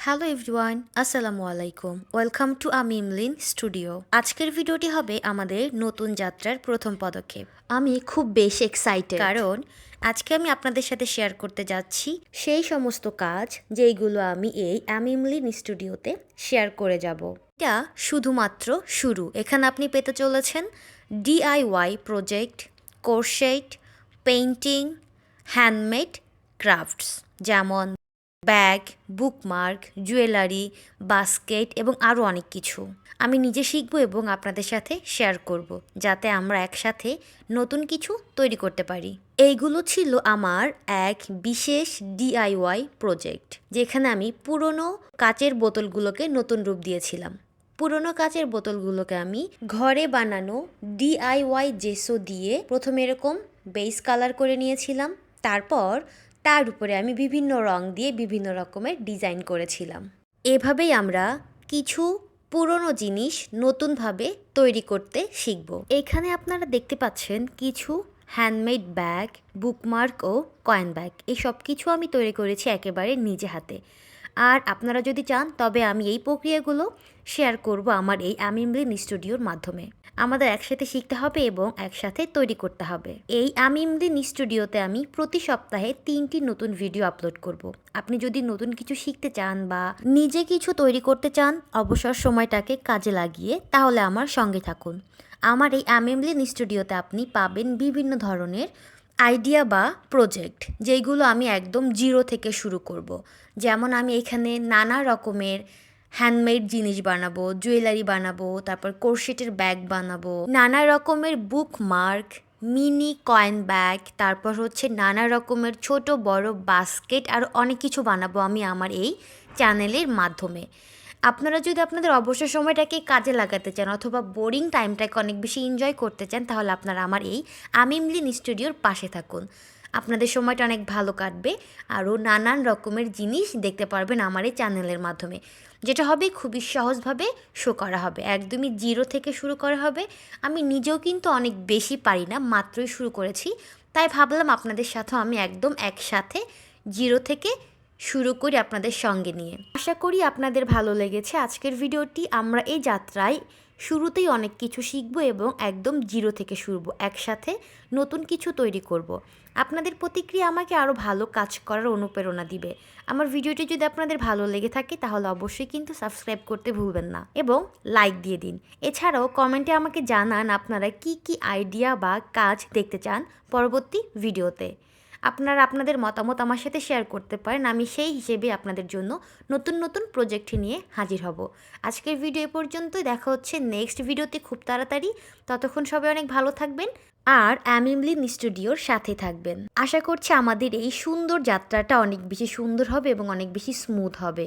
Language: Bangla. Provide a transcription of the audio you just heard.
হ্যালো এভরিওয়ান, আসসালামু আলাইকুম। ওয়েলকাম টু আমিমলিন স্টুডিও। আজকের ভিডিওটি হবে আমাদের নতুন যাত্রার প্রথম পদক্ষেপ। আমি খুব বেশ এক্সাইটেড কারণ আজকে আমি আপনাদের সাথে শেয়ার করতে যাচ্ছি সেই সমস্ত কাজ যেইগুলো আমি এই আমিমলিন স্টুডিওতে শেয়ার করে যাব। এটা শুধুমাত্র শুরু। এখানে আপনি পেতে চলেছেন DIY project, crochet, painting, handmade crafts, যেমন ব্যাগ, বুকমার্ক, জুয়েলারি, বাস্কেট এবং আরও অনেক কিছু। আমি নিজে শিখব এবং আপনাদের সাথে শেয়ার করব, যাতে আমরা একসাথে নতুন কিছু তৈরি করতে পারি। এইগুলো ছিল আমার এক বিশেষ ডিআইওয়াই প্রজেক্ট, যেখানে আমি পুরনো কাচের বোতলগুলোকে নতুন রূপ দিয়েছিলাম। পুরনো কাচের বোতলগুলোকে আমি ঘরে বানানো ডিআইওয়াই জেসো দিয়ে প্রথমে এরকম বেস কালার করে নিয়েছিলাম। তারপর তার উপরে আমি বিভিন্ন রং দিয়ে বিভিন্ন রকমের ডিজাইন করেছিলাম। এভাবেই আমরা কিছু পুরনো জিনিস নতুনভাবে তৈরি করতে শিখব। এখানে আপনারা দেখতে পাচ্ছেন কিছু হ্যান্ডমেড ব্যাগ, বুকমার্ক ও কয়েন ব্যাগ। এই সব কিছু আমি তৈরি করেছি একেবারে নিজে হাতে। আর আপনারা যদি চান তবে আমি এই প্রক্রিয়াগুলো শেয়ার করব আমার এই আমিমলিন স্টুডিওর মাধ্যমে। আমাদের একসাথে শিখতে হবে এবং একসাথে তৈরি করতে হবে। এই আমিমলিন স্টুডিওতে আমি প্রতি সপ্তাহে 3টি নতুন ভিডিও আপলোড করব। আপনি যদি নতুন কিছু শিখতে চান বা নিজে কিছু তৈরি করতে চান, অবসর সময়টাকে কাজে লাগিয়ে, তাহলে আমার সঙ্গে থাকুন। আমার এই আমিমলিন স্টুডিওতে আপনি পাবেন বিভিন্ন ধরনের আইডিয়া বা প্রজেক্ট, যেইগুলো আমি একদম জিরো থেকে শুরু করব। যেমন আমি এখানে নানা রকমের হ্যান্ডমেড জিনিস বানাবো, জুয়েলারি বানাবো, তারপর ক্রোশেটের ব্যাগ বানাবো, নানা রকমের বুকমার্ক, মিনি কয়েন ব্যাগ, তারপর হচ্ছে নানা রকমের ছোট বড় বাস্কেট আর অনেক কিছু বানাবো আমি আমার এই চ্যানেলের মাধ্যমে। আপনারা যদি আপনাদের অবসর সময়টাকে কাজে লাগাতে চান অথবা বোরিং টাইমটাকে অনেক বেশি এনজয় করতে চান, তাহলে আপনারা আমার এই আমিমলিন স্টুডিওর পাশে থাকুন। আপনাদের সময়টা অনেক ভালো কাটবে, আরও নানান রকমের জিনিস দেখতে পারবেন আমার এই চ্যানেলের মাধ্যমে, যেটা হবে খুবই সহজভাবে শো করা হবে। একদমই জিরো থেকে শুরু করা হবে। আমি নিজেও কিন্তু অনেক বেশি পারি না, মাত্রই শুরু করেছি, তাই ভাবলাম আপনাদের সাথেও আমি একদম একসাথে জিরো থেকে শুরু করি আপনাদের সঙ্গে নিয়ে। আশা করি আপনাদের ভালো লেগেছে আজকের ভিডিওটি। আমরা এই যাত্রায় শুরুতেই অনেক কিছু শিখব এবং একদম জিরো থেকে শুরু একসাথে নতুন কিছু তৈরি করব। আপনাদের প্রতিক্রিয়া আমাকে আরও ভালো কাজ করার অনুপ্রেরণা দিবে। আমার ভিডিওটি যদি আপনাদের ভালো লেগে থাকে তাহলে অবশ্যই কিন্তু সাবস্ক্রাইব করতে ভুলবেন না এবং লাইক দিয়ে দিন। এছাড়াও কমেন্টে আমাকে জানান আপনারা কি কি আইডিয়া বা কাজ দেখতে চান পরবর্তী ভিডিওতে। আপনারা আপনাদের মতামত আমার সাথে শেয়ার করতে পারেন। আমি সেই হিসেবে আপনাদের জন্য নতুন নতুন প্রজেক্ট নিয়ে হাজির হব। আজকের ভিডিও এ পর্যন্তই। দেখা হচ্ছে নেক্সট ভিডিওতে খুব তাড়াতাড়ি। ততক্ষণ সবাই অনেক ভালো থাকবেন আর আমিমলিন স্টুডিওর সাথে থাকবেন। আশা করছি আমাদের এই সুন্দর যাত্রাটা অনেক বেশি সুন্দর হবে এবং অনেক বেশি স্মুথ হবে।